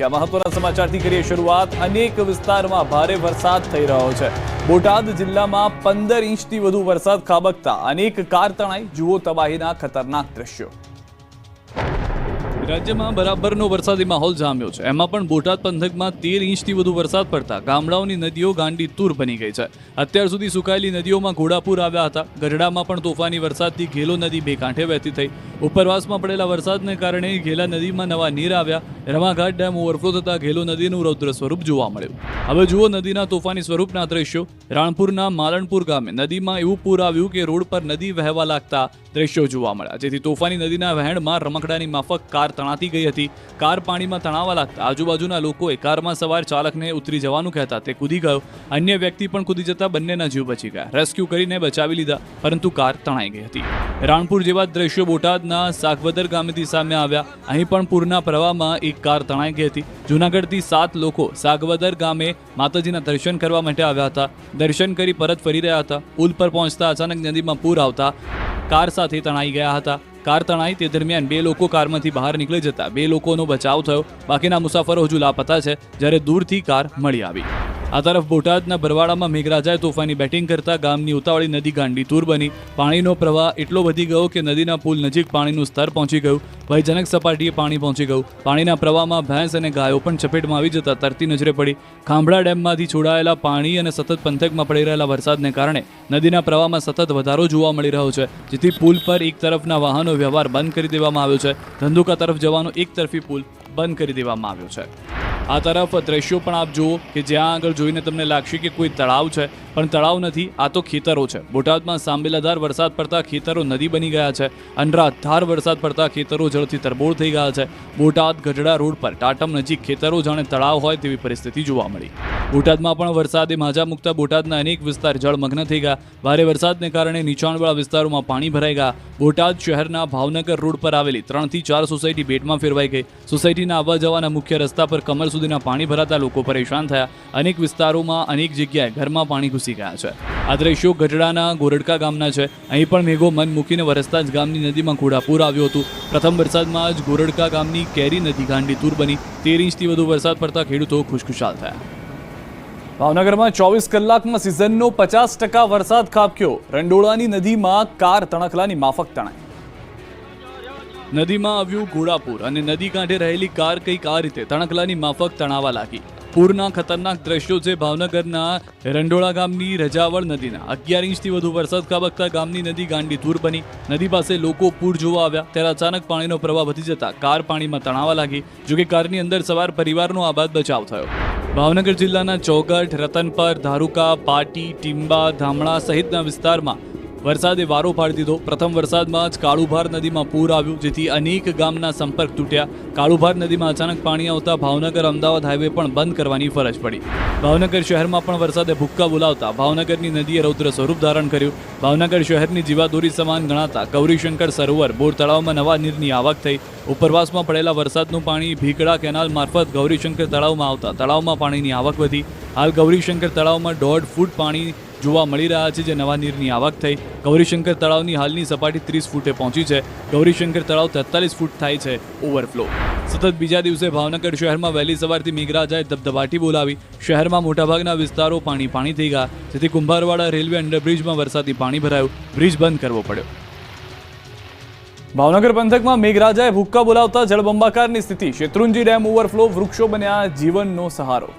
પહોંચ્યા। મહત્વના સમાચારથી કરીએ શરૂઆત। અનેક વિસ્તારમાં ભારે વરસાદ થઈ રહ્યો છે। બોટાદ જિલ્લામાં 15 ઇંચથી વધુ વરસાદ ખાબકતા અનેક કાર તણાઈ। જુઓ તબાહીના ખતરનાક દ્રશ્યો। રાજ્યમાં બરાબરનો વરસાદી માહોલ જામ્યો છે। એમાં પણ બોટાદ પંથકમાં 13 ઇંચથી વધુ વરસાદ પડતા ગામડાઓની નદીઓ ગાંડીતુર બની ગઈ છે। અત્યાર સુધી સુકાયેલી નદીઓમાં ઘોડાપુર આવ્યા હતા। ગઢડામાં પણ તોફાની વરસાદથી ઘેલો નદી બે કાંઠે વહેતી થઈ। ઉપરવાસમાં પડેલા વરસાદને કારણે ઘેલા નદીમાં નવા નીર આવ્યા। રમાઘાટ ડેમ ઓવરફ્લો થતા ઘેલો નદીનું રૌદ્ર સ્વરૂપ જોવા મળ્યું। હવે જુઓ નદીના તોફાની સ્વરૂપના દ્રશ્યો। રાણપુરના માલણપુર ગામે નદીમાં એવું પૂર આવ્યું કે રોડ પર નદી વહેવા લાગતા દ્રશ્યો જોવા મળ્યા, જેથી તોફાની નદીના વહેણમાં રમકડાની માફક કાર તણાતી ગઈ હતી। કાર પાણીમાં તણાવા લાગતા આજુબાજુના લોકોએ કારમાં સવાર ચાલકને ઉતરી જવાનું કહેતા તે કૂદી ગયો। અન્ય વ્યક્તિ પણ કૂદી જતા બંનેના જીવ બચી ગયા। રેસ્ક્યુ કરીને બચાવી લીધા, પરંતુ કાર તણાઈ ગઈ હતી। રાણપુર જેવા દ્રશ્યો બોટાદના સાગવદર ગામેથી સામે આવ્યા। અહીં પણ પૂરના પ્રવાહમાં એક કાર તણાઈ ગઈ હતી। જૂનાગઢથી 7 લોકો સાગવદર ગામે માતાજીના દર્શન કરવા માટે આવ્યા હતા। દર્શન કરી પરત ફરી રહ્યા હતા। પુલ પર પહોંચતા અચાનક નદીમાં પૂર આવતા કાર સાથે તણાઈ ગયા હતા। કાર તણાઈ તે દરમિયાન 2 લોકો કારમાંથી બહાર નીકળી જતા 2 લોકોનો બચાવ થયો। બાકીના મુસાફરો હજુ લાપતા છે, જ્યારે દૂરથી કાર મળી આવી। આ તરફ બોટાદના બરવાડામાં મેઘરાજાએ તોફાની બેટિંગ કરતા ગામની ઉતાવળી નદી ગાંડીતુર બની। પાણીનો પ્રવાહ એટલો વધી ગયો કે નદીના પુલ નજીક પાણીનું સ્તર પહોંચી ગયું। ભયજનક સપાટીએ પાણી પહોંચી ગયું। પાણીના પ્રવાહમાં ભેંસ અને ગાયો પણ ચપેટમાં આવી જતા તરતી નજરે પડી। ખાંભળા ડેમમાંથી છોડાયેલા પાણી અને સતત પંથકમાં પડી રહેલા વરસાદને કારણે નદીના પ્રવાહમાં સતત વધારો જોવા મળી રહ્યો છે, જેથી પુલ પર એક તરફના વાહનો વ્યવહાર બંધ કરી દેવામાં આવ્યો છે। ધંધુકા તરફ જવાનો એક તરફી પુલ બંધ કરી દેવામાં આવ્યો છે। આ તરફ દ્રશ્યો પણ આપ જુઓ કે જ્યાં આગળ જોઈને તમને લાગશે કે કોઈ તળાવ છે, પણ તળાવ નથી, આ તો ખેતરો છે। બોટાદમાં સાંબેલાધાર વરસાદ પડતા ખેતરો નદી બની ગયા છે। અનરાધાર વરસાદ પડતા ખેતરો જળથી તરબોળ થઈ ગયા છે। બોટાદ ગઢડા રોડ પર ટાટમ નજીક ખેતરો જાણે તળાવ હોય તેવી પરિસ્થિતિ જોવા મળી। બોટાદમાં પણ વરસાદે માજા મૂકતા બોટાદના અનેક વિસ્તાર જળમગ્ન થઈ ગયા। ભારે વરસાદને કારણે નીચાણવાળા વિસ્તારોમાં પાણી ભરાઈ ગયા। બોટાદ શહેરના ભાવનગર રોડ પર આવેલી 3 થી 4 સોસાયટી બેટમાં ફેરવાઈ ગઈ। સોસાયટીના આવવા જવાના મુખ્ય રસ્તા પર કમર સુધીના પાણી ભરાતા લોકો પરેશાન થયા। અનેક વિસ્તારોમાં અનેક જગ્યાએ ઘરમાં પાણી ઘૂસી ગયા છે। આ દ્રશ્યો ગઢડાના ગોરડકા ગામના છે। અહીં પણ મેઘો મન મૂકીને વરસતા જ ગામની નદીમાં ઘોડાપુર આવ્યું હતું। પ્રથમ વરસાદમાં જ ગોરડકા ગામની કેરી નદી ગાંડીતુર બની। 13 ઇંચથી વધુ વરસાદ પડતા ખેડૂતો ખુશખુશાલ થયા। ભાવનગરમાં 24 કલાકમાં સિઝનનો 50% વરસાદ ખાબક્યો। રંડોળાની નદીમાં કાર તણખલાની માફક તણાઈ। નદીમાં આવ્યું ઘોડાપુર અને નદી કાંઠે રહેલી કાર કંઈક આ રીતે તણખલાની માફક તણાવા લાગી। પૂરના ખતરનાક દ્રશ્યો છે ભાવનગરના રંડોળા ગામની રજાવળ નદીના। 11 ઇંચથી વધુ વરસાદ ખાબકતા ગામની નદી ગાંડીતુર બની। નદી પાસે લોકો પૂર જોવા આવ્યા ત્યારે અચાનક પાણીનો પ્રવાહ વધી જતા કાર પાણીમાં તણાવા લાગી। જોકે કારની અંદર સવાર પરિવારનો આબાદ બચાવ થયો। ભાવનગર જિલ્લાના ચોગઠ, રતનપર, ધારુકા, પાટી, ટીંબા, ધામણા સહિતના વિસ્તારમાં વરસાદે વારો પાડી દીધો। પ્રથમ વરસાદમાં જ કાળુભાર નદીમાં પૂર આવ્યું, જેથી અનેક ગામના સંપર્ક તૂટ્યા। કાળુભાર નદીમાં અચાનક પાણી આવતા ભાવનગર અમદાવાદ હાઈવે પણ બંધ કરવાની ફરજ પડી। ભાવનગર શહેરમાં પણ વરસાદે ભૂક્કા બોલાવતા ભાવનગરની નદીએ રૌદ્ર સ્વરૂપ ધારણ કર્યું। ભાવનગર શહેરની જીવાદોરી સમાન ગણાતા ગૌરીશંકર સરોવર બોર તળાવમાં નવા નીરની આવક થઈ। ઉપરવાસમાં પડેલા વરસાદનું પાણી ભીકડા કેનાલ મારફત ગૌરીશંકર તળાવમાં આવતા તળાવમાં પાણીની આવક વધી। હાલ ગૌરીશંકર તળાવમાં 1.5 ફૂટ પાણી જોવા મળી રહ્યા છે, જે નવા નીરની આવક થઈ। ગૌરીશંકર તળાવની હાલની સપાટી 30 ફૂટે પહોંચી છે। ગૌરીશંકર તળાવ 43 ફૂટ થાય છે ઓવરફ્લો। સતત બીજા દિવસે ભાવનગર શહેરમાં વહેલી સવારથી મેઘરાજાએ ધબધબાટી બોલાવી। શહેરમાં મોટાભાગના વિસ્તારો પાણી થઈ ગયા, જેથી કુંભારવાડા રેલવે અંડરબ્રિજમાં વરસાદી પાણી ભરાયું। બ્રિજ બંધ કરવો પડ્યો। ભાવનગર પંથકમાં મેઘરાજાએ ભૂક્કા બોલાવતા જળબંબાકારની સ્થિતિ। શેત્રુંજી ડેમ ઓવરફ્લો, વૃક્ષો બન્યા જીવનનો સહારો।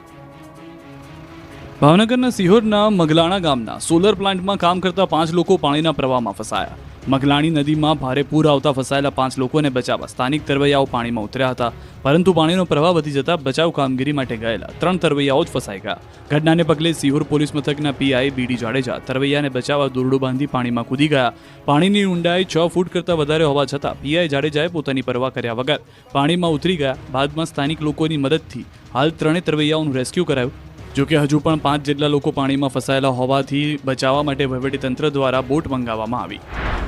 ભાવનગરના સિહોરના મગલાણા ગામના સોલર પ્લાન્ટમાં કામ કરતા 5 લોકો પાણીના પ્રવાહમાં ફસાયા। મગલાણી નદીમાં ભારે પૂર આવતા ફસાયેલા 5 લોકોને બચાવવા સ્થાનિક તરવૈયાઓ પાણીમાં ઉતર્યા હતા, પરંતુ પાણીનો પ્રવાહ વધી જતા બચાવ કામગીરી માટે ગયેલા 3 તરવૈયાઓ જ ફસાઈ ગયા। ઘટનાને પગલે સિહોર પોલીસ મથકના પીઆઈ બીડી જાડેજા તરવૈયાને બચાવવા દોરડું બાંધી પાણીમાં કૂદી ગયા। પાણીની ઊંડાઈ 6 ફૂટ કરતાં વધારે હોવા છતાં પીઆઈ જાડેજાએ પોતાની પરવા કર્યા વગર પાણીમાં ઉતરી ગયા। બાદમાં સ્થાનિક લોકોની મદદથી હાલ 3 તરવૈયાઓનું રેસ્ક્યુ કરાયું। જોકે હજુ પણ 5 જેટલા લોકો પાણીમાં ફસાયેલા હોવાથી બચાવવા માટે વહીવટીતંત્ર દ્વારા બોટ મંગાવવામાં આવી।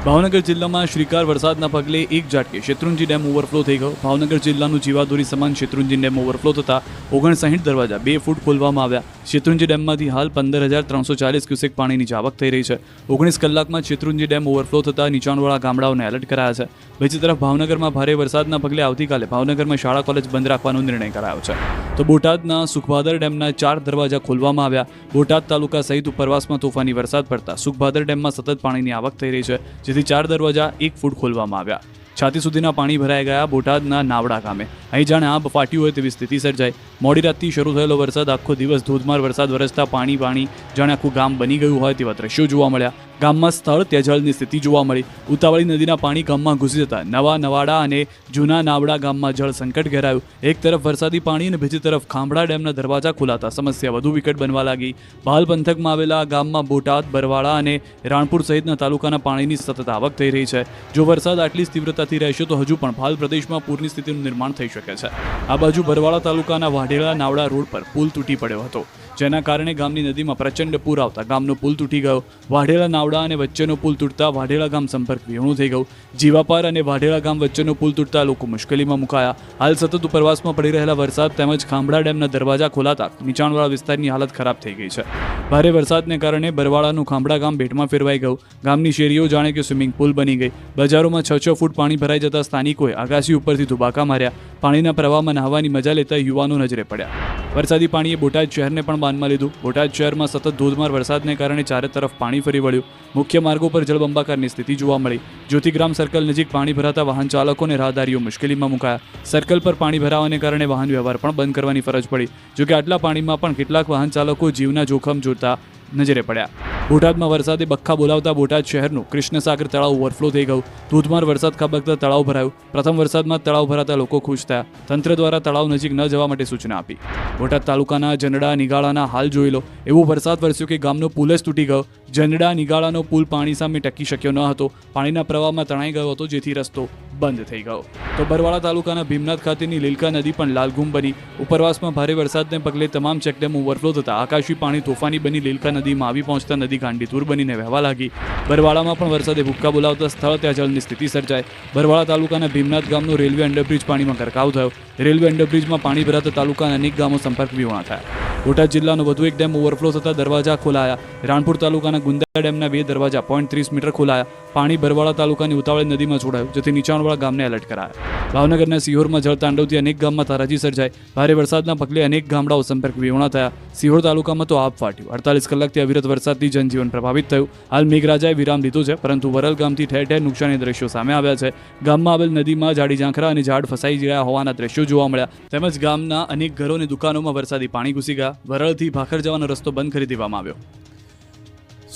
ભાવનગર જિલ્લામાં શ્રીકાર વરસાદના પગલે એક ઝાટકે શેત્રુંજી ડેમ ઓવરફ્લો થઈ ગયો. ભાવનગર જિલ્લાનું જીવાદોરી સમાન શેત્રુંજી ડેમ ઓવરફ્લો થતા 59 દરવાજા 2 ફૂટ ખોલવામાં આવ્યા. શેત્રુંજી ડેમમાંથી હાલ 15,340 ક્યુસેક પાણીની જાવક થઈ રહી છે. 19 કલાકમાં શેત્રુંજી ડેમ ઓવરફ્લો થતા નીચાણવાળા ગામડાઓને એલર્ટ કરાયા છે. બીજી તરફ ભાવનગરમાં ભારે વરસાદના પગલે આવતીકાલે ભાવનગરમાં શાળા કોલેજ બંધ રાખવાનો નિર્ણય કરાયો છે. તો બોટાદના સુખભાદર ડેમના 4 દરવાજા ખોલવામાં આવ્યા. બોટાદ તાલુકા સહિત ઉપરવાસમાં તોફાની વરસાદ પડતા સુખભાદર ડેમમાં સતત પાણીની આવક થઈ રહી છે, જેથી 4 દરવાજા 1 ફૂટ ખોલવામાં આવ્યા. છાતી સુધીના પાણી ભરાઈ ગયા બોટાદના નાવડા ગામે. અહીં જાણે આબ ફાટ્યું હોય તેવી સ્થિતિ સર્જાઈ. મોડી રાતથી શરૂ થયેલો વરસાદ આખો દિવસ ધોધમાર વરસાદ વરસતા પાણી જાણે આખું ગામ બની ગયું હોય તેવા દ્રશ્યો જોવા મળ્યા. ગામમાં સ્થળ તેજળની સ્થિતિ જોવા મળી. ઉતાવળી નદીના પાણી ગામમાં ઘૂસી જતા નવા નવાડા અને જૂના નાવડા ગામમાં જળ સંકટ ઘેરાયું. એક તરફ વરસાદી પાણી અને બીજી તરફ ખાંભડા ડેમના દરવાજા ખોલાતા સમસ્યા વધુ વિકટ બનવા લાગી. ભાલ પંથકમાં આવેલા ગામમાં બોટાદ, બરવાળા અને રાણપુર સહિતના તાલુકાના પાણીની સતત આવક થઈ રહી છે. જો વરસાદ આટલી જ તીવ્રતાથી રહેશે તો હજુ પણ ભાલ પ્રદેશમાં પૂરની સ્થિતિનું નિર્માણ થઈ શકે છે. આ બાજુ બરવાળા તાલુકાના વાઢેલા નાવડા રોડ પર પુલ તૂટી પડ્યો હતો, જેના કારણે ગામની નદીમાં પ્રચંડ પૂર આવતા ગામનો પુલ તૂટી ગયો. વાઢેલા નાવડા અને વચ્ચેનો પુલ તૂટતા વાઢેલા ગામ સંપર્ક વિહોણું થઈ ગયું. જીવાપાર અને વાઢેલા ગામ વચ્ચેનો પુલ તૂટતા લોકો મુશ્કેલીમાં મુકાયા. હાલ સતત ઉપરવાસમાં પડી રહેલા વરસાદ તેમજ ખાંભડા ડેમના દરવાજા ખોલાતા નીચાણવાળા વિસ્તારની હાલત ખરાબ થઈ ગઈ છે. ભારે વરસાદને કારણે બરવાળાનું ખાંભડા ગામ બેટમાં ફેરવાઈ ગયું. ગામની શેરીઓ જાણે કે સ્વિમિંગ પુલ બની ગઈ. બજારોમાં 6 ફૂટ પાણી ભરાઈ જતા સ્થાનિકોએ આગાસી ઉપરથી ધુબાકા માર્યા. પાણીના પ્રવાહમાં નહાવાની મજા લેતા યુવાનો નજરે પડ્યા. વરસાદી પાણીએ બોટાદ શહેરને પણ બાંધમાં લીધું. બોટાદ શહેરમાં સતત ધોધમાર વરસાદને કારણે ચારે તરફ પાણી ફરી વળ્યું. મુખ્ય માર્ગો પર જળબંબાકારની સ્થિતિ જોવા મળી. જ્યોતિગ્રામ સર્કલ નજીક પાણી ભરાતા વાહન ચાલકો અને રાહદારીઓ મુશ્કેલીમાં મુકાયા. સર્કલ પર પાણી ભરાવાને કારણે વાહન વ્યવહાર પણ બંધ કરવાની ફરજ પડી. જોકે આટલા પાણીમાં પણ કેટલાક વાહન ચાલકો જીવના જોખમ જોતા નજરે પડ્યા. બોટાદમાં વરસાદે બખ્ખા બોલાવતા બોટાદ શહેરનું કૃષ્ણસાગર તળાવ ઓવરફ્લો થઈ ગયું. ધોધમાર વરસાદ ખાબકતા તળાવ ભરાયું. પ્રથમ વરસાદમાં તળાવ ભરાતા લોકો ખુશ થયા. તંત્ર દ્વારા તળાવ નજીક ન જવા માટે સૂચના આપી. બોટાદ તાલુકાના જનડા નિગાળાના હાલ જોઈ લો. એવો વરસાદ વરસ્યો કે ગામનો પુલ જ તૂટી ગયો. જનડા નિગાળાનો પુલ પાણી સામે ટકી શક્યો ન હતો. પાણીના પ્રવાહમાં તણાઈ ગયો હતો, જેથી રસ્તો બંધ થઈ ગયો. તો બરવાળા તાલુકાના ભીમનાથ ખાતેની લીલકા નદી પણ લાલઘૂમ બની. ઉપરવાસમાં ભારે વરસાદને પગલે તમામ ચેકડેમ ઓવરફ્લો થતા આકાશી પાણી તોફાની બની લીલકા નદીમાં આવી પહોંચતા નદી ગાંડીતુર બનીને વહેવા લાગી. બરવાળામાં પણ વરસાદે ભૂક્કા બોલાવતા સ્થળ ત્યાં જળની સ્થિતિ સર્જાઈ. બરવાળા તાલુકાના ભીમનાથ ગામનો રેલવે અંડરબ્રિજ પાણીમાં ગરકાવ થયો. રેલવે અંડરબ્રિજમાં પાણી ભરાતા તાલુકાના અનેક ગામો સંપર્ક વિહોણા થયા. બોટાદ જિલ્લાનો વધુ એક ડેમ ઓવરફ્લો થતા દરવાજા ખોલાયા. રાણપુર તાલુકાના ગુંદા ડેમના 2 દરવાજા 0.30 મીટર ખોલાયા. પાણી બરવાળા તાલુકાની ઉતાવળી નદીમાં છોડાયું, જેથી નીચાણવાળા ગામને એલર્ટ કરાયા. ભાવનગરના સિહોરમાં જળતાંડવથી અનેક ગામમાં તારાજી સર્જાઈ. ભારે વરસાદના પગલે અનેક ગામડાઓ સંપર્ક વિહોણા થયા. સિહોર તાલુકામાં તો આબ ફાટ્યું. 48 કલાકથી અવિરત વરસાદથી જનજીવન પ્રભાવિત થયું. હાલ મેઘરાજાએ વિરામ લીધો છે, પરંતુ વરલ ગામથી ઠેર ઠેર નુકસાની દ્રશ્યો સામે આવ્યા છે. ગામમાં આવેલ નદીમાં જાડી ઝાંખરા અને ઝાડ ફસાઈ ગયા હોવાના દ્રશ્યો જોવા મળ્યા. તેમજ ગામના અનેક ઘરો અને દુકાનોમાં વરસાદી પાણી ઘૂસી ગયા. વરલથી ભાખર જવાનો રસ્તો બંધ કરી દેવામાં આવ્યો.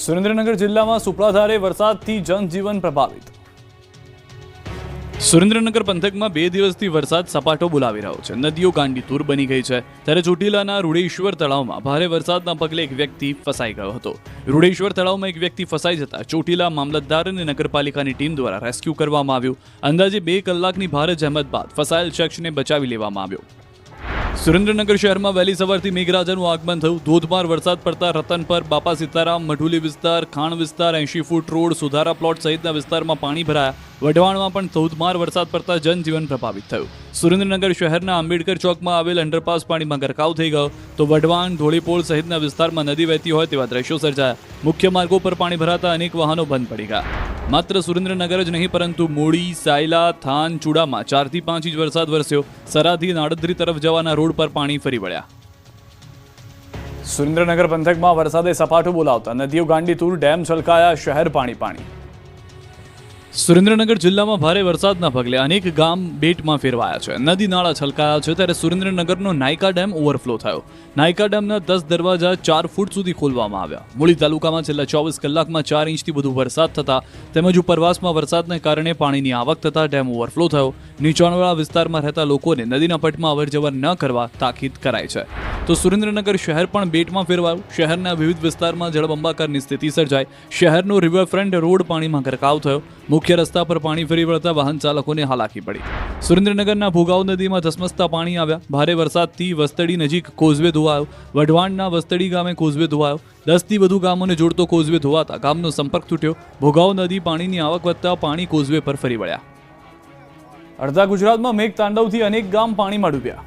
સુરેન્દ્રનગર જિલ્લામાં સુપડાધારે વરસાદથી જનજીવન પ્રભાવિત. સુરેન્દ્રનગર પંથકમાં 2 દિવસથી વરસાદ સપાટો બોલાવી રહ્યો છે. નદીઓ ગાંડીતુર બની ગઈ છે. ત્યારે ચોટીલાના રૂડેશ્વર તળાવમાં ભારે વરસાદના પગલે એક વ્યક્તિ ફસાઈ ગયો હતો. રૂડેશ્વર તળાવમાં એક વ્યક્તિ ફસાઈ જતા ચોટીલા મામલતદાર અને નગરપાલિકાની ટીમ દ્વારા રેસ્ક્યુ કરવામાં આવ્યું. અંદાજે 2 કલાકની ભારે જહેમત બાદ ફસાયેલ શખ્સને બચાવી લેવામાં આવ્યો. સુરેન્દ્રનગર શહેરમાં વહેલી સવારથી મેઘરાજાનું આગમન થયું. ધોધમાર વરસાદ પડતા રતનપર, બાપા સીતારામ, મઢુલી વિસ્તાર, ખાણ વિસ્તાર, 80 ફૂટ રોડ, સુધારા પ્લોટ સહિતના વિસ્તારમાં પાણી ભરાયા. વઢવાણમાં પણ ધોધમાર વરસાદ પડતા જનજીવન પ્રભાવિત થયું. સુરેન્દ્રનગર શહેરના આંબેડકર ચોકમાં આવેલ અંડરપાસ પાણીમાં ગરકાવ થઈ ગયો. તો વઢવાણ, ધોળીપોળ સહિતના વિસ્તારમાં નદી વહેતી હોય તેવા દ્રશ્યો સર્જાયા. મુખ્ય માર્ગો પર પાણી ભરાતા અનેક વાહનો બંધ પડી ગયા. માત્ર સુરેન્દ્રનગર જ નહીં, પરંતુ મૂળી, સાયલા, થાન, ચુડામાં 4 થી 5 ઇંચ વરસાદ વરસ્યો. સરાથી નાડદરી તરફ જવાના રોડ પર પાણી ફરી વળ્યા. સુરેન્દ્રનગર પંથકમાં વરસાદે સપાટો બોલાવતા નદીઓ ગાંડીતુર, ડેમ છલકાયા, શહેર પાણી. સુરેન્દ્રનગર જિલ્લામાં ભારે વરસાદના પગલે અનેક ગામ બેટમાં ફેરવાયા છે. નદી નાળા છલકાયા છે. ત્યારે સુરેન્દ્રનગરનો નાયકા ડેમ ઓવરફ્લો થયો. નાયકા ડેમના 10 દરવાજા 4 ફૂટ સુધી ખોલવામાં આવ્યા. મૂળી તાલુકામાં છેલ્લા 24 કલાકમાં 4 ઇંચથી વધુ વરસાદ થતા તેમજ ઉપરવાસમાં વરસાદને કારણે પાણીની આવક થતા ડેમ ઓવરફ્લો થયો. નીચાણવાળા વિસ્તારમાં રહેતા લોકોને નદીના પટમાં અવરજવર ન કરવા તાકીદ કરાઈ છે. તો સુરેન્દ્રનગર શહેર પણ બેટમાં ફેરવાયું. શહેરના વિવિધ વિસ્તારમાં જળબંબાકારની સ્થિતિ સર્જાઈ. શહેરનો રિવરફ્રન્ટ રોડ પાણીમાં ગરકાવ થયો. મુખ્ય મુખ્ય રસ્તા પર પાણી ફરી વળતા વાહન ચાલકોને હાલાકી પડી. સુરેન્દ્રનગરના ભોગાવ નદીમાં ધસમસતા પાણી આવ્યા. ભારે વરસાદથી વસ્તડી નજીક કોઝવે ધોવાયો. વઢવાણના વસ્તડી ગામે કોઝવે ધોવાયો. 10 થી વધુ ગામોને જોડતો કોઝવે ધોવાતા ગામનો સંપર્ક તૂટ્યો. ભોગાવ નદી પાણીની આવક વધતા પાણી કોઝવે પર ફરી વળ્યા. અડધા ગુજરાતમાં મેઘ તાંડવથી અનેક ગામ પાણીમાં ડૂબ્યા.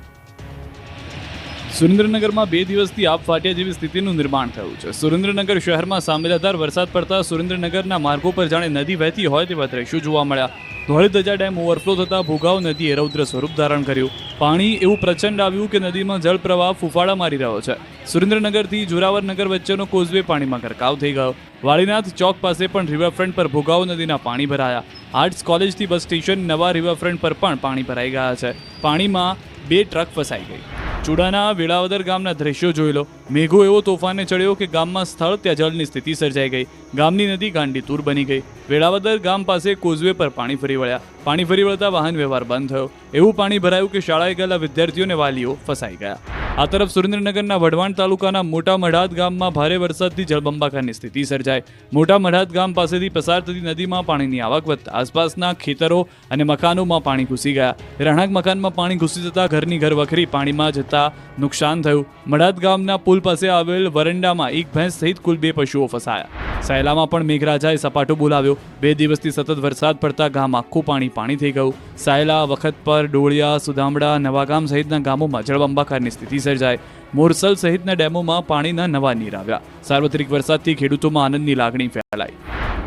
સુરેન્દ્રનગરમાં 2 દિવસથી આબ ફાટ્યા જેવી સ્થિતિનું નિર્માણ થયું છે. સુરેન્દ્રનગર શહેરમાં સામેલાધાર વરસાદ પડતા સુરેન્દ્રનગરના માર્ગો પર જાણે નદી વહેતી હોય તેવા દ્રશ્યો જોવા મળ્યા. ધોળીધજા ડેમ ઓવરફ્લો થતા ભોગાવ નદીએ રૌદ્ર સ્વરૂપ ધારણ કર્યું. પાણી એવું પ્રચંડ આવ્યું કે નદીમાં જળપ્રવાહ ફૂફાડા મારી રહ્યો છે. સુરેન્દ્રનગરથી જોરાવરનગર વચ્ચેનો કોઝવે પાણીમાં ગરકાવ થઈ ગયો. વાળીનાથ ચોક પાસે પણ રિવરફ્રન્ટ પર ભોગાવ નદીના પાણી ભરાયા. આર્ટ્સ કોલેજથી બસ સ્ટેશન નવા રિવરફ્રન્ટ પર પણ પાણી ભરાઈ ગયા છે. પાણીમાં 2 ટ્રક ફસાઈ ગઈ. ચુડાના વેળાવદર ગામના દ્રશ્યો જોઈ લો. મેઘો એવો તોફાને ચડ્યો કે ગામમાં સ્થળ ત્યાં જળની સ્થિતિ સર્જાઈ ગઈ. ગામની નદી ગાંડીતુર બની ગઈ. વેળાવદર ગામ પાસે કોઝવે પર પાણી ફરી વળ્યા. પાણી ફરી વળતા વાહન વ્યવહાર બંધ થયો. એવું પાણી ભરાયું કે શાળાએ ગયેલા વિદ્યાર્થીઓ અને વાલીઓ ફસાઈ ગયા. આ તરફ સુરેન્દ્રનગરના વઢવાણ તાલુકાના મોટા મઢાત ગામમાં ભારે વરસાદથી જળબંબાકારની સ્થિતિ સર્જાઈ. મોટા મઢાત ગામ પાસેથી પસાર થતી નદીમાં પાણીની આવક વધતા આસપાસના ખેતરો અને મકાનોમાં પાણી ઘૂસી ગયા. રહેણાંક મકાનમાં પાણી ઘૂસી જતા ઘરની ઘર વખરી પાણીમાં જતા નુકસાન થયું. મઢાત ગામના પુલ પાસે આવેલ વરંડામાં એક ભેંસ સહિત કુલ 2 પશુઓ ફસાયા. સાયલામાં પણ મેઘરાજાએ સપાટો બોલાવ્યો. 2 દિવસથી સતત વરસાદ પડતા ગામ આખું પાણી થઈ ગયું. સાયલા, વખતપર, ડોળિયા, સુધામડા, નવાગામ સહિતના ગામોમાં જળબંબાકારની સ્થિતિ સર્જાઈ. મોરસલ સહિતના ડેમોમાં પાણીના નવા નીર આવ્યા. સાર્વત્રિક વરસાદથી ખેડૂતોમાં આનંદની લાગણી ફેલાઈ.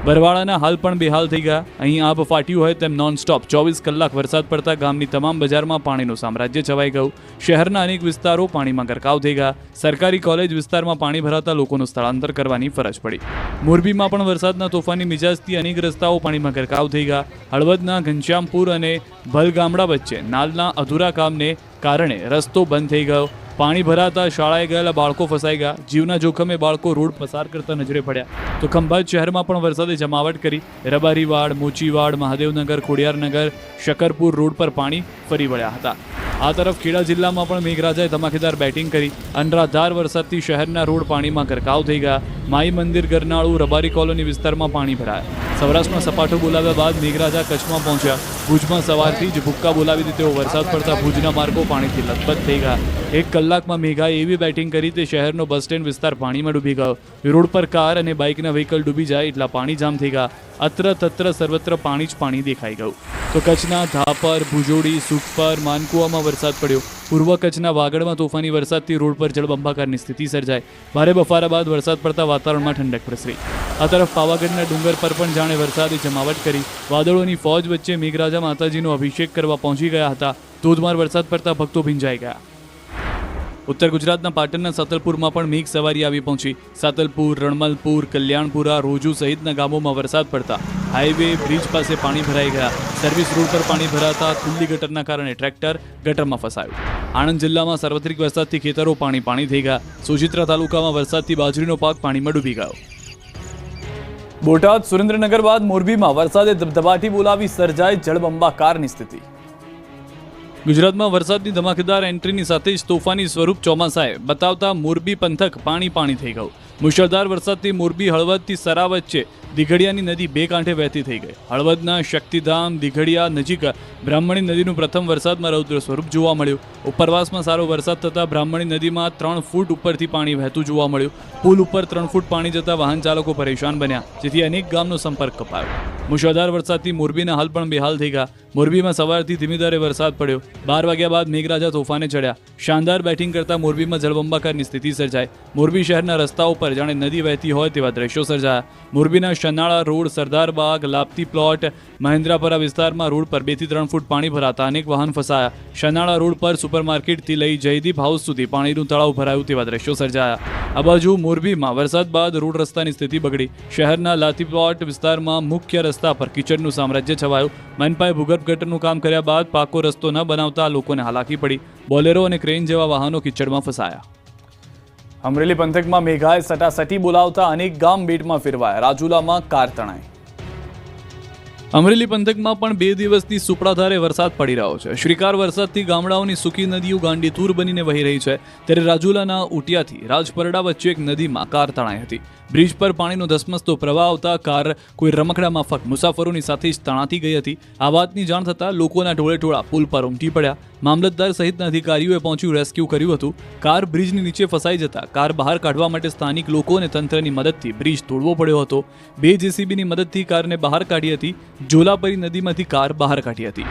બરવાળાના હાલ પણ બેહાલ થઈ ગયા. અહીં આબ ફાટ્યું હોય તેમ નોનસ્ટોપ 24 કલાક વરસાદ પડતા ગામની તમામ બજારમાં પાણીનું સામ્રાજ્ય છવાઈ ગયું. શહેરના અનેક વિસ્તારો પાણીમાં ગરકાવ થઈ ગયા. સરકારી કોલેજ વિસ્તારમાં પાણી ભરાતા લોકોનું સ્થળાંતર કરવાની ફરજ પડી. મોરબીમાં પણ વરસાદના તોફાની મિજાજથી અનેક રસ્તાઓ પાણીમાં ગરકાવ થઈ ગયા. હળવદના ઘનશ્યામપુર અને ભલ ગામડા વચ્ચે નાલના અધૂરા કામને કારણે રસ્તો બંધ થઈ ગયો. પાણી ભરાતા શાળાએ ગયેલા બાળકો ફસાઈ ગયા. જીવના જોખમે બાળકો રોડ પસાર કરતા નજરે પડ્યા. તો ખંભાત શહેરમાં પણ વરસાદે જમાવટ કરી. રબારીવાડ, મોચીવાડ, મહાદેવનગર, ખોડિયારનગર, શકરપુર રોડ પર પાણી ફરી વળ્યા હતા. આ તરફ ખેડા જિલ્લામાં પણ મેઘરાજાએ ધમાકેદાર બેટિંગ કરી. અનરાધાર વરસાદથી શહેરના રોડ પાણીમાં ગરકાવ થઈ ગયા. માઈ મંદિર, ગરનાળું, રબારી કોલોની વિસ્તારમાં પાણી ભરાયા. સૌરાષ્ટ્રમાં સપાટો બોલાવ્યા બાદ મેઘરાજા કચ્છમાં પહોંચ્યા. ભુજમાં સવારથી જ ભૂક્કા બોલાવી દીધો. વરસાદ પડતા ભુજના માર્ગો પાણીથી લથબથ થઈ ગયા. 1 કલાકમાં મેઘાએ એવી બેટિંગ કરી તે શહેરનો બસ સ્ટેન્ડ વિસ્તાર પાણીમાં ડૂબી ગયો. રોડ પર કાર અને બાઇકના વ્હીકલ ડૂબી જાય એટલા પાણી જામ થઈ ગયા. અત્ર તત્ર સર્વત્ર પાણી જ પાણી દેખાઈ ગયું. તો કચ્છના ધાપર, ભુજોડી, સુખપર, માનકુવામાં વરસાદ પડ્યો. પૂર્વ કચ્છના વાગડમાં તોફાની વરસાદથી રોડ પર જળબંબાકારની સ્થિતિ સર્જાઈ. ભારે બફારા બાદ વરસાદ પડતા વાતાવરણમાં ઠંડક પ્રસરી. આ તરફ પાવાગઢના ડુંગર પર પણ જાણે વરસાદે જમાવટ કરી. વાદળોની ફોજ વચ્ચે મેઘરાજા માતાજીનો અભિષેક કરવા પહોંચી ગયા હતા. ધોધમાર વરસાદ પડતા ભક્તો ભીંજાઈ ગયા. ઉત્તર ગુજરાતના પાટણના સાતલપુરમાં પણ મેઘ સવારી આવી પહોંચી. સાતલપુર, રણમલપુર, કલ્યાણપુરા, રોજુ સહિતના ગામોમાં વરસાદ પડતા હાઈવે, બ્રિજ પાસે પાણી ભરાઈ ગયા. સર્વિસ રોડ પર પાણી ભરાતા ખુલ્લી ગટરના કારણે ટ્રેક્ટર ગટરમાં ફસાયું. આણંદ જિલ્લામાં સાર્વત્રિક વરસાદથી ખેતરો પાણી થઈ ગયા. સોજિત્રા તાલુકામાં વરસાદથી બાજરીનો પાક પાણીમાં ડૂબી ગયો. બોટાદ, સુરેન્દ્રનગર બાદ મોરબીમાં વરસાદે ધબધબાટી બોલાવી સર્જાઈ જળબંબાકારની સ્થિતિ. ગુજરાતમાં વરસાદની ધમાકેદાર એન્ટ્રીની સાથે જ તોફાની સ્વરૂપ ચોમાસાએ બતાવતા મોરબી પંથક પાણી થઈ ગયું. મુશળધાર વરસાદથી મોરબી હળવદથી સરા વચ્ચે દિઘડિયાની નદી 2 કાંઠે વહેતી થઈ ગઈ. હળવદના શક્તિધામ દિઘડિયા નજીક બ્રાહ્મણી નદીનું પ્રથમ વરસાદમાં રૌદ્ર સ્વરૂપ જોવા મળ્યું. ઉપરવાસમાં સારો વરસાદ થતાં બ્રાહ્મણી નદીમાં 3 ફૂટ ઉપરથી પાણી વહેતું જોવા મળ્યું. પુલ ઉપર 3 ફૂટ પાણી જતા વાહન ચાલકો પરેશાન બન્યા, જેથી અનેક ગામનો સંપર્ક કપાયો. મુશળધાર વરસાદથી મોરબીના હાલ પણ બેહાલ થઈ ગયા. મોરબીમાં સવારથી ધીમી ધારે વરસાદ પડ્યો. 12 વાગ્યા બાદ મેઘરાજા તોફાને ચડ્યા. શાનદાર બેટિંગ કરતા મોરબીમાં જળબંબાકારની સ્થિતિ સર્જાઈ. મોરબી શહેરના રસ્તાઓ પર જાણે નદી વહેતી હોય તેવા દ્રશ્યો સર્જાયા. મોરબીના શનાળા રોડ, સરદારબાગ, લાપતી પ્લોટ, મહેન્દ્રાપરા વિસ્તારમાં રોડ પર 2 થી 3 ફૂટ પાણી ભરાતા અનેક વાહન ફસાયા. શનાળા રોડ પર સુપરમાર્કેટથી લઈ જયદીપ હાઉસ સુધી પાણીનું તળાવ ભરાયું તેવા દ્રશ્યો સર્જાયા. આ બાજુ મોરબીમાં વરસાદ બાદ રોડ રસ્તાની સ્થિતિ બગડી. શહેરના લાતી પ્લોટ વિસ્તારમાં મુખ્ય રસ્તા પર કિચડનું સામ્રાજ્ય છવાયું. મનપાએ ભૂગર્ભ ગટરનું કામ કર્યા બાદ પાકો રસ્તો ન બનાવતા લોકોને હાલાકી પડી. બોલેરો અને ક્રેન જેવા વાહનો કિચડમાં ફસાયા. અમરેલી પંથકમાં મેઘાએ સટાસટી બોલાવતા અનેક ગામ બેટમાં ફેરવાયા. રાજુલામાં કાર તણાઈ. અમરેલી પંથકમાં પણ 2 દિવસથી સુપડાધારે વરસાદ પડી રહ્યો છે. શ્રીકાર વરસાદથી ગામડાઓની સૂકી નદીઓ ગાંડીતુર બનીને વહી રહી છે. ત્યારે રાજુલાના ઉટિયાથી રાજપરડા વચ્ચે એક નદીમાં કાર તણાઈ હતી. બ્રિજ પર પાણીનો ધસમસતો પ્રવાહ આવતા કાર કોઈ રમકડા માફક મુસાફરોની સાથે જ તણાતી ગઈ હતી. આ વાતની જાણ થતાં લોકોના ટોળેટોળા પુલ પર ઉમટી પડ્યા. મામલતદાર સહિતના અધિકારીઓએ પહોંચ્યું રેસ્ક્યુ કર્યું હતું. કાર બ્રિજની નીચે ફસાઈ જતા કાર બહાર કાઢવા માટે સ્થાનિક લોકો અને તંત્રની મદદથી બ્રિજ તોડવો પડ્યો હતો. 2 જેસીબીની મદદથી કારને બહાર કાઢી હતી. જોલાપરી નદીમાંથી કાર બહાર કાઢી હતી.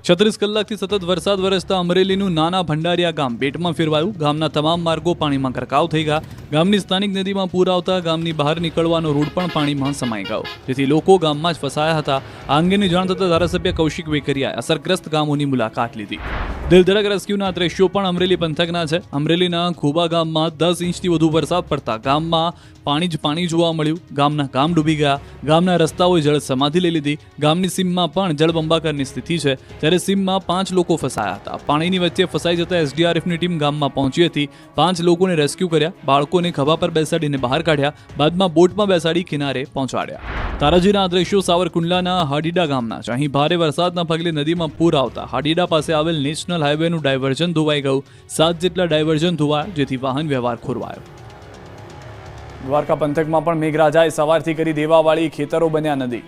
36 કલાકથી સતત વરસાદ વરસતા અમરેલીનું નાના ભંડારિયા ગામ બેટમાં ફેરવાયું. ગામના તમામ માર્ગો પાણીમાં ગરકાવ થઈ ગયા. ગામની સ્થાનિક નદીમાં પૂર આવતા ગામની બહાર નીકળવાનો રોડ પણ પાણીમાં સમાઈ ગયો, જેથી લોકો ગામમાં જ ફસાયા હતા. આ અંગેની જાણ થતાં ધારાસભ્ય કૌશિક વેકરિયાએ અસરગ્રસ્ત ગામોની મુલાકાત લીધી. દિલધડક રેસ્ક્યુના દ્રશ્યો પણ અમરેલી પંથકના છે. અમરેલીના ખોબા ગામમાં 10 ઇંચથી વધુ વરસાદ પડતા ગામમાં પાણી જ પાણી જોવા મળ્યું. ગામના ગામ ડૂબી ગયા. ગામના રસ્તાઓએ જળ સમાધિ લઈ લીધી. ગામની સીમમાં પણ જળબંબાકારની સ્થિતિ છે. ત્યારે સીમમાં 5 લોકો ફસાયા હતા. પાણીની વચ્ચે ફસાઈ જતા એસડીઆરએફની ટીમ ગામમાં પહોંચી હતી. 5 લોકોને રેસ્ક્યુ કર્યા. બાળકોને ખભા પર બેસાડીને બહાર કાઢ્યા. બાદમાં બોટમાં બેસાડી કિનારે પહોંચાડ્યા. તારાજીના આ દ્રશ્યો સાવરકુંડલાના હાડીડા ગામના છે. અહીં ભારે વરસાદના પગલે નદીમાં પૂર આવતા હાડીડા પાસે આવેલ નેશનલ હાઈવેનું ડાયવર્ઝન ધોવાઈ ગયું. 7 જેટલા ડાયવર્ઝન ધોવાયા, જેથી વાહન વ્યવહાર ખોરવાયો. દ્વારકા પંથકમાં પણ મેઘરાજાએ સવારથી કરી દેવાવાળી ખેતરો બન્યા નદી.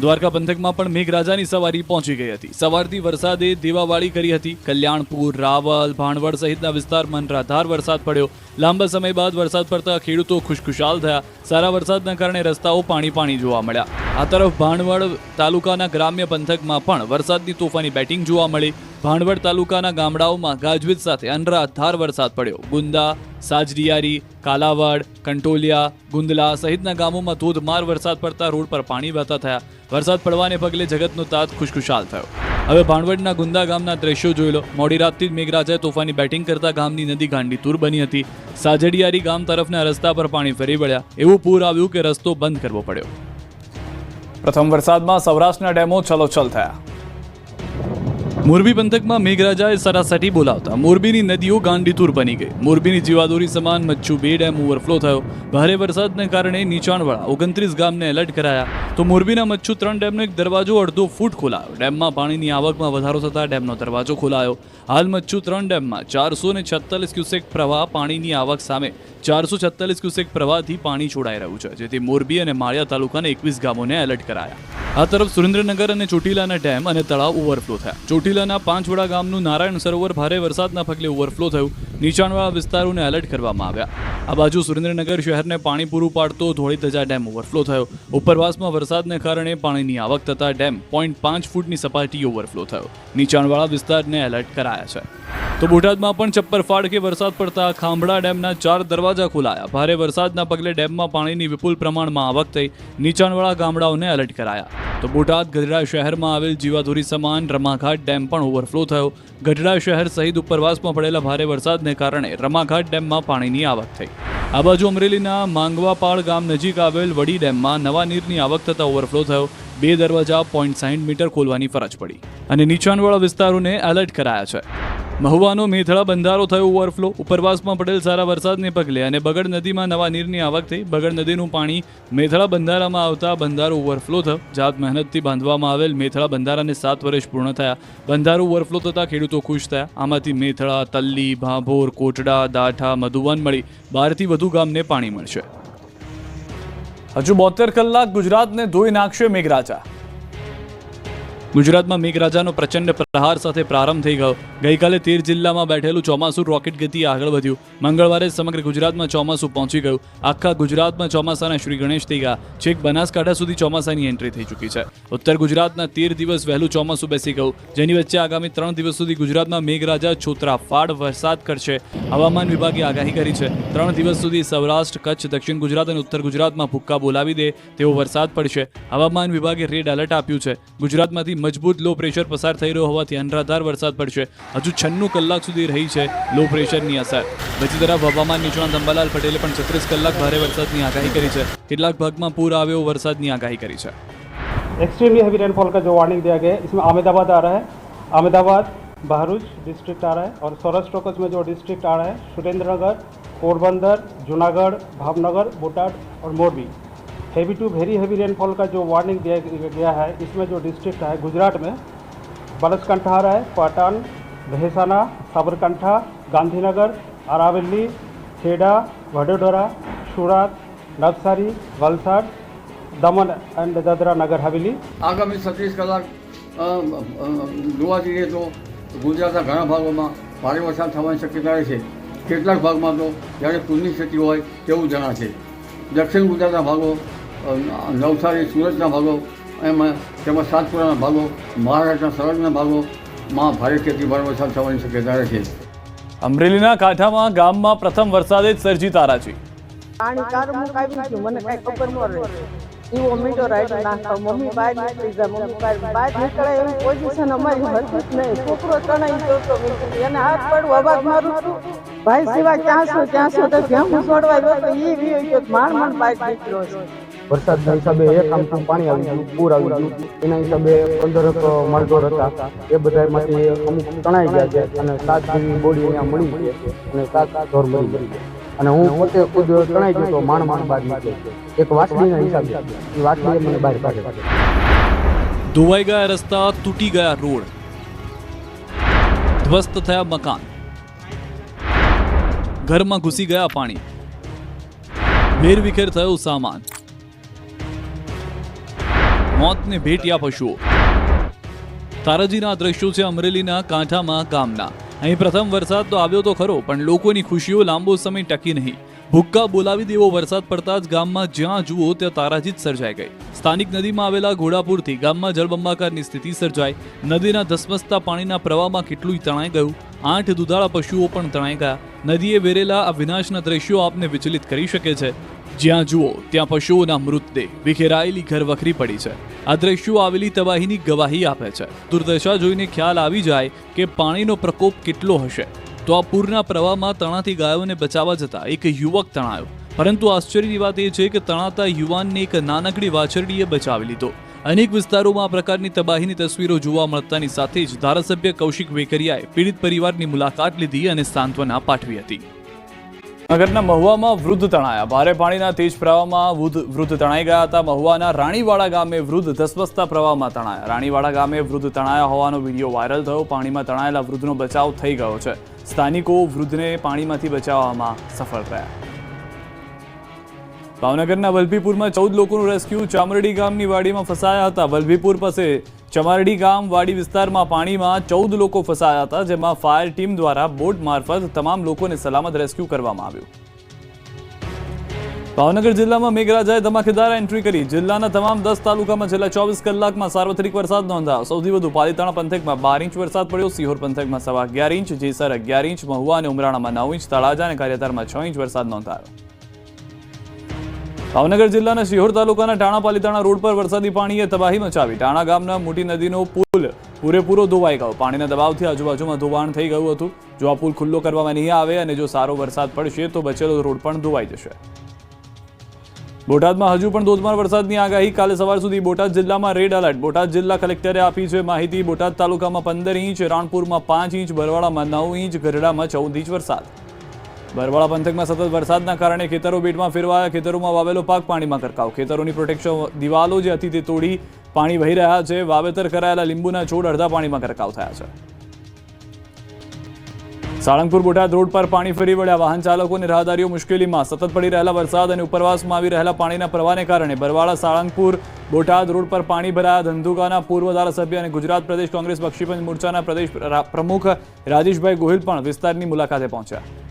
દ્વારકા પંથકમાં પણ મેઘરાજાની સવારી પહોંચી ગઈ હતી. સવારથી વરસાદે દેવાવાળી કરી હતી. કલ્યાણપુર, રાવલ, ભાણવડ સહિતના વિસ્તારમાં અનરાધાર વરસાદ પડ્યો. લાંબા સમય બાદ વરસાદ પડતા ખેડૂતો ખુશખુશાલ થયા. સારા વરસાદના કારણે રસ્તાઓ પાણી જોવા મળ્યા. આ તરફ ભાણવડ તાલુકાના ગ્રામ્ય પંથકમાં પણ વરસાદની તોફાની બેટિંગ જોવા મળી. ભાણવડ તાલુકાના ગામડાઓમાં ગાજવીજ સાથે અનરાધાર વરસાદ પડ્યો. ગુંદા, સાજડિયારી, કાલાવડ, કંટોલિયા, ગુંદલા સહિતના ગામોમાં ધોધમાર વરસાદ પડતા રોડ પર પાણી વહેતા થયા. વરસાદ પડવાને પગલે જગતનો તાત ખુશખુશાલ થયો. હવે ભાણવડના ગુંદા ગામના દ્રશ્યો જોઈ લો. મોડી રાતથી જ મેઘરાજાએ તોફાની બેટિંગ કરતા ગામની નદી ગાંડીતુર બની હતી. સાજડિયારી ગામ તરફના રસ્તા પર પાણી ફરી વળ્યા. એવું પૂર આવ્યું કે રસ્તો બંધ કરવો પડ્યો. પ્રથમ વરસાદમાં સૌરાષ્ટ્રના ડેમો છલોછલ થયા. મોરબી પંથકમાં મેઘરાજાએ સરાસરી બોલાવતા મોરબીની નદીઓ ગાંડીતુર બની ગઈ. મોરબીની જીવાદોરી સમાન મચ્છુ 2 ડેમ ઓવરફ્લો થયો. ભારે વરસાદને કારણે નીચાણવાળા 29 ગામને એલર્ટ કરાયા. તો મોરબીના મચ્છુ 3 ડેમનો એક દરવાજો અડધો ફૂટ ખોલાયો. ડેમમાં પાણીની આવકમાં વધારો થતાં ડેમનો દરવાજો ખોલાયો. હાલ મચ્છુ 3 ડેમમાં 446 ક્યુસેક પ્રવાહ પાણીની આવક સામે 446 ક્યુસેક પ્રવાહથી પાણી છોડાઈ રહ્યું છે, જેથી મોરબી અને માળિયા તાલુકાના 21 ગામોને એલર્ટ કરાયા. આ તરફ સુરેન્દ્રનગર અને ચોટીલાના ડેમ અને તળાવ ઓવરફ્લો થયા. ચોટીલાના પાંચવડા ગામનું નારાયણ સરોવર ભારે વરસાદના પગલે ઓવરફ્લો થયું. નીચાણવાળા વિસ્તારોને એલર્ટ કરવામાં આવ્યા. આ બાજુ સુરેન્દ્રનગર શહેરને પાણી પૂરું પાડતો ધોળીધજા ડેમ ઓવરફ્લો થયો. ઉપરવાસમાં વરસાદને કારણે પાણીની આવક થતાં ડેમ 0.5 ફૂટની સપાટી ઓવરફ્લો થયો. નીચાણવાળા વિસ્તારને એલર્ટ કરાયા છે. તો બોટાદમાં પણ ચપ્પર ફાડકે વરસાદ પડતા ખાંભડા ડેમના 4 દરવાજા ખોલાયા. ભારે વરસાદના પગલે ડેમમાં પાણીની વિપુલ પ્રમાણમાં આવક થઈ. નીચાણવાળા ગામડાઓને એલર્ટ કરાયા. તો બોટાદ ગઢડા શહેરમાં આવેલ જીવાધોરી સમાન રમાઘાટ ડેમ પણ ઓવરફ્લો થયો. ગઢડા શહેર સહિત ઉપરવાસમાં પડેલા ભારે વરસાદને કારણે રમાઘાટ ડેમમાં પાણીની આવક થઈ. આ બાજુ અમરેલીના માંગવાપાળ ગામ નજીક આવેલ વડી ડેમમાં નવા નીરની આવક થતાં ઓવરફ્લો થયો. 2 દરવાજા 0.60 મીટર ખોલવાની ફરજ પડી અને નીચાણવાળા વિસ્તારોને એલર્ટ કરાયા છે. મહુવાનો મેથળા બંધારો થયો ઓવરફ્લો. ઉપરવાસમાં પડેલ સારા વરસાદને પગલે અને બગડ નદીમાં નવા નીરની આવક થઈ. બગડ નદીનું પાણી મેથળા બંધારામાં આવતા બંધારો ઓવરફ્લો થયો. જાત મહેનતથી બાંધવામાં આવેલ મેથળા બંધારાને 7 વર્ષ પૂર્ણ થયા. બંધારો ઓવરફ્લો થતાં ખેડૂતો ખુશ થયા. આમાંથી મેથળા, તલ્લી, ભાભોર, કોટડા, દાઠા, મધુવન મળી 12 થી વધુ ગામને પાણી મળશે. હજુ 72 કલાક ગુજરાતને ધોઈ નાખશે મેઘરાજા. ગુજરાતમાં મેઘરાજાનો પ્રચંડ પ્રહાર સાથે પ્રારંભ થઈ ગયો. ગઈકાલે 13 જિલ્લામાં બેઠેલું ચોમાસું રોકેટ ગતિએ આગળ વધ્યું. મંગળવારે સમગ્ર ગુજરાતમાં ચોમાસું પહોંચી ગયું. આખા ગુજરાતમાં ચોમાસાના શ્રી ગણેશ થઈ ગયા. છેક બનાસકાંઠા સુધી ચોમાસાની એન્ટ્રી થઈ ચૂકી છે. ઉત્તર ગુજરાતના 13 દિવસ વહેલું ચોમાસું બેસી ગયું, જેની વચ્ચે આગામી 3 દિવસ સુધી ગુજરાતમાં મેઘરાજા છોતરાફાડ વરસાદ કરશે. હવામાન વિભાગે આગાહી કરી છે. 3 દિવસ સુધી સૌરાષ્ટ્ર, કચ્છ, દક્ષિણ ગુજરાત અને ઉત્તર ગુજરાતમાં ભૂક્કા બોલાવી દે તેવો વરસાદ પડશે. હવામાન વિભાગે રેડ એલર્ટ આપ્યું છે. ગુજરાતમાંથી મજબૂત લો પ્રેશર પસાર થઈ રહ્યો હોવાથી અનરાધાર વરસાદ પડશે. હજુ 96 કલાક સુધી રહી છે લો પ્રેશરની અસર. બીજી તરફ હવામાન નિષ્ણાત અંબાલાલ પટેલે પણ 36 કલાક ભારે વરસાદની આગાહી કરી છે. કેટલાક ભાગમાં પૂર આવ્યો વરસાદની આગાહી કરી છે. एक्सट्रीमली हैवी रेनफॉल का जो वार्निंग दिया गया है, इसमें अहमदाबाद आ रहा है, अहमदाबाद बहरूच डिस्ट्रिक्ट आ रहा है और सौराष्ट्र कच्छ में जो डिस्ट्रिक्ट आ रहा है सुरेंद्रनगर, पोरबंदर, जूनागढ़, भावनगर, बोटाद और Morbi, heavy to very heavy rainfall का जो वार्निंग दिया गया है, इसमें जो डिस्ट्रिक्ट है गुजरात में बनासकांठा आ रहा है, पाटन, महेसाना, साबरकांठा, गांधीनगर, अरावली, खेड़ा, वडोदरा, सूरत, नवसारी, वलसाड, दमन एंड दादरा नगर हवेली। આગામી 36 કલાક જોવા જઈએ તો ગુજરાતના ઘણા ભાગોમાં ભારે વરસાદ થવાની શક્યતા છે. કેટલાક ભાગમાં તો જ્યારે પૂરની સ્થિતિ હોય તેવું જણાશે. દક્ષિણ ગુજરાતના ભાગો, નવસારી, સુરતના ભાગો, તેમજ સાતપુરાના ભાગો, મહારાષ્ટ્રના સરહદના ભાગોમાં ભારે ખેતી ભારે વરસાદ થવાની શક્યતા છે. અમરેલીના કાંઠામાં ગામમાં પ્રથમ વરસાદે જ સર્જી તારાજી. પાણી કારું મુકાવી ગયું, મને કઈ ખબર ન રહી. એવો મીઠો રાઈડો નાખતો, મમ્મી બહાર નીકળી જાય, મમ્મી બહાર નીકળે એવી પોઝિશન અમારી હતી જ નહીં. છોકરો ચણાઈ જોતો એને હાથ પડવું અવાજ મારું છું, ભાઈ સિવાય ક્યાંસો તો ભેંગું છોડવા ગયો તો એ બી માંડ માંડ બહાર નીકળ્યો છે. વરસાદના હિસાબે એક આમથી પાણી આવી ગયું, પૂર આવી ગયું. એના હિસાબે 15 માલઢોર હતા એ બધામાંથી અમુક તણાઈ ગયા છે અને 7 જેવી બોડી અહીંયા મળી છે અને 7 ઢોર મરી ગયા. અને હું પોતે ખુદ તણાઈ ગયો તો માંડ બહાર નીકળ્યો. એક વાસળીના હિસાબે એ વાસળીએ મને બહાર કાઢ્યો. ધોવાઈ ગયા રસ્તા, તૂટી ગયા રોડ, ધ્વસ્ત થયા મકાન, ઘરમાં ઘૂસી ગયા પાણી, વેરવિખેર થયો સામાન, મોતને ભેટ્યા પશુઓ. તારાજીના દ્રશ્યો છે અમરેલીના કાંઠામાં ગામના. અહીં પ્રથમ વરસાદ તો આવ્યો તો ખરો, પણ લોકોની ખુશીઓ લાંબો સમય ટકી નહીં. ભૂક્કા બોલાવી દેવો વરસાદ પડતા જ ગામમાં જ્યાં જુઓ ત્યાં તારાજી જ સર્જાઈ ગઈ. સ્થાનિક નદીમાં આવેલા ઘોડાપુરથી ગામમાં જળબંબાકારની સ્થિતિ સર્જાઈ. નદીના ધસમસતા પાણીના પ્રવાહમાં કેટલું તણાઈ ગયું. 8 દુધાળા પશુઓ પણ તણાઈ ગયા. નદીએ વેરેલા આ વિનાશના દ્રશ્યો આપને વિચલિત કરી શકે છે. જ્યાં જુઓ ત્યાં પશુઓના મૃતદેહ, વિખેરાયેલી ઘર વખરી પડી છે. આ દ્રશ્યો આવેલી તબાહીની ગવાહી આપે છે. દુર્દશા જોઈને ખ્યાલ આવી જાય કે પાણીનો પ્રકોપ કેટલો હશે. તો આ પૂરના પ્રવાહમાં તણાતી ગાયોને બચાવવા જતા એક યુવક તણાયો, પરંતુ આશ્ચર્યની વાત એ છે કે તણાતા યુવાનને એક નાનકડી વાછરડીએ બચાવી લીધો. અનેક વિસ્તારોમાં આ પ્રકારની તબાહીની તસવીરો જોવા મળતાની સાથે જ ધારાસભ્ય કૌશિક વેકરિયાએ પીડિત પરિવારની મુલાકાત લીધી અને સાંત્વના પાઠવી હતી. નગરના મહુવામાં વૃદ્ધ તણાયા. ભારે પાણીના તેજ પ્રવાહમાં વૃદ્ધ તણાઈ ગયા હતા. મહુવાના રાણીવાડા ગામે વૃદ્ધ ધસમસતા પ્રવાહમાં તણાયા. રાણીવાડા ગામે વૃદ્ધ તણાયા હોવાનો વિડીયો વાયરલ થયો. પાણીમાં તણાયેલા વૃદ્ધનો બચાવ થઈ ગયો છે. સ્થાનિકો વૃદ્ધને પાણીમાંથી બચાવવામાં સફળ રહ્યા. ભાવનગરના વલભીપુરમાં 14 લોકોનું રેસ્ક્યુ. ચામરડી ગામની વાડીમાં ફસાયા હતા. વલભીપુર પાસે ચમારડી ગામ વાડી વિસ્તારમાં પાણીમાં 14 લોકો ફસાયા હતા, જેમાં ફાયર ટીમ દ્વારા બોટ મારફત તમામ લોકોને સલામત રેસ્ક્યુ કરવામાં આવ્યું. ભાવનગર જિલ્લામાં મેઘરાજાએ ધમાકેદાર એન્ટ્રી કરી. જિલ્લાના તમામ 10 તાલુકામાં છેલ્લા 24 કલાકમાં સાર્વત્રિક વરસાદ નોંધાયો. સૌથી વધુ પાલીતાણા પંથકમાં 12 ઇંચ વરસાદ પડ્યો. સિહોર પંથકમાં 11.25 ઇંચ, જેસર 11 ઇંચ, મહુવા અને ઉમરાણામાં 9 ઇંચ, તળાજા અને કાર્યતારમાં 6 ઇંચ વરસાદ નોંધાયો. ભાવનગર જિલ્લાના શિહોર તાલુકાના ટાણા પાલીતાણા રોડ પર વરસાદી પાણીએ તબાહી મચાવી. ટાણા ગામના મોટી નદીનો પુલ પૂરેપૂરો ધોવાઈ ગયો. પાણીના દબાવથી આજુબાજુમાં ધોવાણ થઈ ગયું હતું. જો આ પુલ ખુલ્લો કરવામાં નહીં આવે અને જો સારો વરસાદ પડશે તો બચેલો રોડ પણ ધોવાઈ જશે. બોટાદમાં હજુ પણ ધોધમાર વરસાદની આગાહી. કાલે સવાર સુધી બોટાદ જિલ્લામાં રેડ એલર્ટ. બોટાદ જિલ્લા કલેક્ટરે આપી છે માહિતી. બોટાદ તાલુકામાં 15 ઇંચ, રાણપુરમાં 5 ઇંચ, બરવાળામાં 9 ઇંચ, ગઢડામાં 14 ઇંચ વરસાદ. બરવાળા પંથકમાં સતત વરસાદના કારણે ખેતરો બેટમાં ફેરવાયા. ખેતરોમાં વાવેલો પાક પાણીમાં કરકાવ. ખેતરોની પ્રોટેક્શન દિવાલો જે હતી તે તોડી પાણી વહી રહ્યા છે. વાવેતર કરાયેલા લીંબુના છોડ અડધા પાણીમાં કરકાવ થયા છે. સાળંગપુર બોટાદ રોડ પર પાણી ફરી વળ્યા. વાહન ચાલકો અને રાહદારીઓ મુશ્કેલીમાં. સતત પડી રહેલા વરસાદ અને ઉપરવાસમાં આવી રહેલા પાણીના પ્રવાહને કારણે બરવાળા સાળંગપુર બોટાદ રોડ પર પાણી ભરાયા. ધંધુકાના પૂર્વ ધારાસભ્ય અને ગુજરાત પ્રદેશ કોંગ્રેસ બક્ષીપંચ મોરચાના પ્રદેશ પ્રમુખ રાજેશભાઈ ગોહિલ પણ વિસ્તારની મુલાકાતે પહોંચ્યા.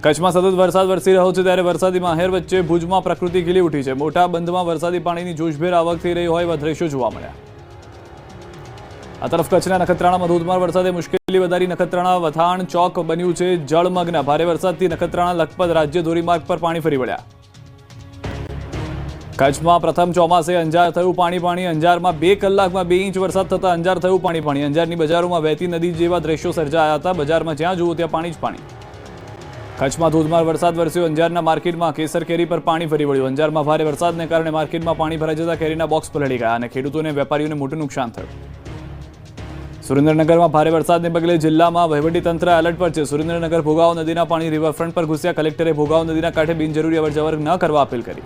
કચ્છમાં સતત વરસાદ વરસી રહ્યો છે, ત્યારે વરસાદી માહેર વચ્ચે ભુજમાં પ્રકૃતિ ખીલી ઉઠી છે. મોટા બંધમાં વરસાદી પાણીની જોશભેર આવક થઈ રહી હોય એવા દ્રશ્યો જોવા મળ્યા. આ તરફ કચ્છના નખત્રાણામાં ધોધમાર વરસાદે મુશ્કેલી વધારી. નખત્રાણા વથાણ ચોક બન્યું છે જળમગ્ન. ભારે વરસાદથી નખત્રાણા લખપત રાજ્ય ધોરીમાર્ગ પર પાણી ફરી વળ્યા. કચ્છમાં પ્રથમ ચોમાસે અંજાર થયું પાણી. અંજારમાં 2 કલાકમાં 2 ઇંચ વરસાદ થતા અંજાર થયું પાણી. અંજારની બજારોમાં વહેતી નદી જેવા દ્રશ્યો સર્જાયા હતા. બજારમાં જ્યાં જુઓ ત્યાં પાણી જ પાણી. કચ્છમાં ધોધમાર વરસાદ વરસ્યો. અંજારના માર્કેટમાં કેસર કેરી પર પાણી ફરી વળ્યું. અંજારમાં ભારે વરસાદને કારણે માર્કેટમાં પાણી ભરાઈ જતા કેરીના બોક્સ પલળી ગયા અને ખેડૂતોને વેપારીઓને મોટું નુકસાન થયું. સુરેન્દ્રનગરમાં ભારે વરસાદને પગલે જિલ્લામાં વહીવટીતંત્ર એલર્ટ પર છે. સુરેન્દ્રનગર ભોગાવો નદીના પાણી રિવરફ્રન્ટ પર ઘૂસ્યા. કલેક્ટરે ભોગાવો નદીના કાંઠે બિનજરૂરી અવરજવર ન કરવા અપીલ કરી.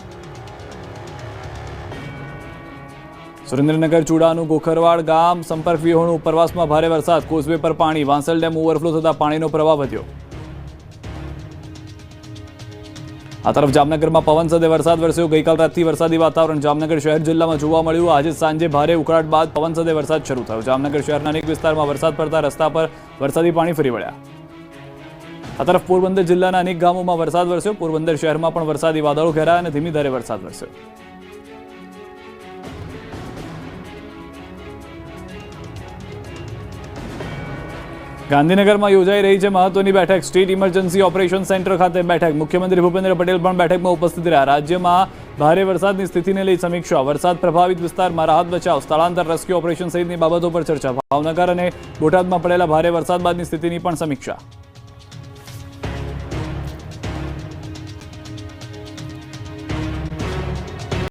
સુરેન્દ્રનગર ચૂડાનું ગોખરવાડ ગામ સંપર્ક વિહોણું ઉપરવાસમાં ભારે વરસાદ, કોઝવે પર પાણી, વાંસલ ડેમ ઓવરફ્લો થતા પાણીનો પ્રવાહ વધ્યો. આ તરફ જામનગરમાં પવન સાથે વરસાદ વરસ્યો. ગઈકાલ રાતથી વરસાદી વાતાવરણ જામનગર શહેર જિલ્લામાં જોવા મળ્યું. આજે સાંજે ભારે ઉકળાટ બાદ પવન સાથે વરસાદ શરૂ થયો. જામનગર શહેરના અનેક વિસ્તારમાં વરસાદ પડતા રસ્તા પર વરસાદી પાણી ફરી વળ્યા. આ તરફ પોરબંદર જિલ્લાના અનેક ગામોમાં વરસાદ વરસ્યો. પોરબંદર શહેરમાં પણ વરસાદી વાદળો ઘેરાયા અને ધીમી ધારે વરસાદ વરસ્યો. ગાંધીનગરમાં યોજાઈ રહી છે મહત્વની બેઠક. સ્ટેટ ઇમરજન્સી ઓપરેશન સેન્ટર ખાતે બેઠક. મુખ્યમંત્રી ભૂપેન્દ્ર પટેલ પણ બેઠકમાં ઉપસ્થિત રહ્યા. રાજ્યમાં ભારે વરસાદની સ્થિતિને લઈ સમીક્ષા. વરસાદ પ્રભાવિત વિસ્તારમાં રાહત બચાવ, સ્થળાંતર, રેસ્ક્યુ ઓપરેશન સહિતની બાબતો પર ચર્ચા. ભાવનગર અને બોટાદમાં પડેલા ભારે વરસાદ બાદની સ્થિતિની પણ સમીક્ષા.